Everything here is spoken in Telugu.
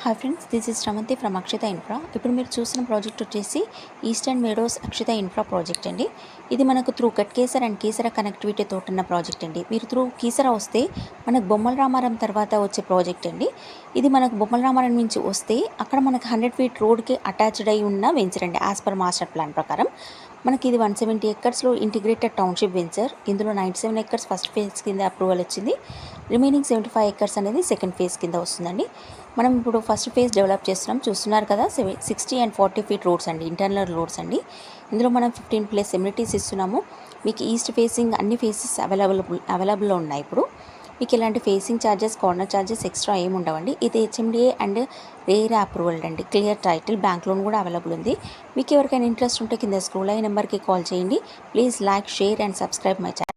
Hi friends, this is Ramanthi from Akshita Infra. ఇప్పుడు మీరు చూసిన ప్రాజెక్ట్ వచ్చేసి Eastern Meadows Akshita Infra project అండి. ఇది మనకు through Ghatkesar and Keesara connectivity తోటున్న ప్రాజెక్ట్ అండి. మీరు త్రూ కీసర వస్తే మనకు బొమ్మల రామారం తర్వాత వచ్చే ప్రాజెక్ట్ అండి. ఇది మనకు బొమ్మల రామారం నుంచి వస్తే అక్కడ మనకు 100 ఫీట్ రోడ్కి అటాచ్డ్ అయి ఉన్న వెంచర్ అండి. యాజ్ పర్ మాస్టర్ ప్లాన్ ప్రకారం మనకి ఇది 170 ఎకర్స్లో ఇంటిగ్రేటెడ్ టౌన్షిప్ వెంచర్. ఇందులో 97 ఎకర్స్ ఫస్ట్ ఫేజ్ కింద అప్రూవల్ వచ్చింది. రిమైనింగ్ 75 ఎకర్స్ అనేది సెకండ్ ఫేజ్ కింద వస్తుందండి. మనం ఇప్పుడు ఫస్ట్ ఫేజ్ డెవలప్ చేస్తున్నాం. చూస్తున్నారు కదా, 60 and 40 ఫీట్ రోడ్స్ అండి, ఇంటర్నల్ రోడ్స్ అండి. ఇందులో మనం 15+ ఎమ్యూనిటీస్ ఇస్తున్నాము. మీకు ఈస్ట్ ఫేసింగ్ అన్ని ఫేసెస్ అవైలబుల్లో ఉన్నాయి. ఇప్పుడు మీకు ఇలాంటి facing charges, corner charges extra ఏమి ఉండవండి. ఇది హెచ్ఎండిఏ అండ్ రేర్ అప్రూవల్ అండి. క్లియర్ టైటిల్, బ్యాంక్ లోన్ కూడా అవైలబుల్ ఉంది. మీకు ఎవరికైనా ఇంట్రెస్ట్ ఉంటే కింద స్క్రోల్ అయ్యే నెంబర్కి కాల్ చేయండి. Please like, share and subscribe my channel.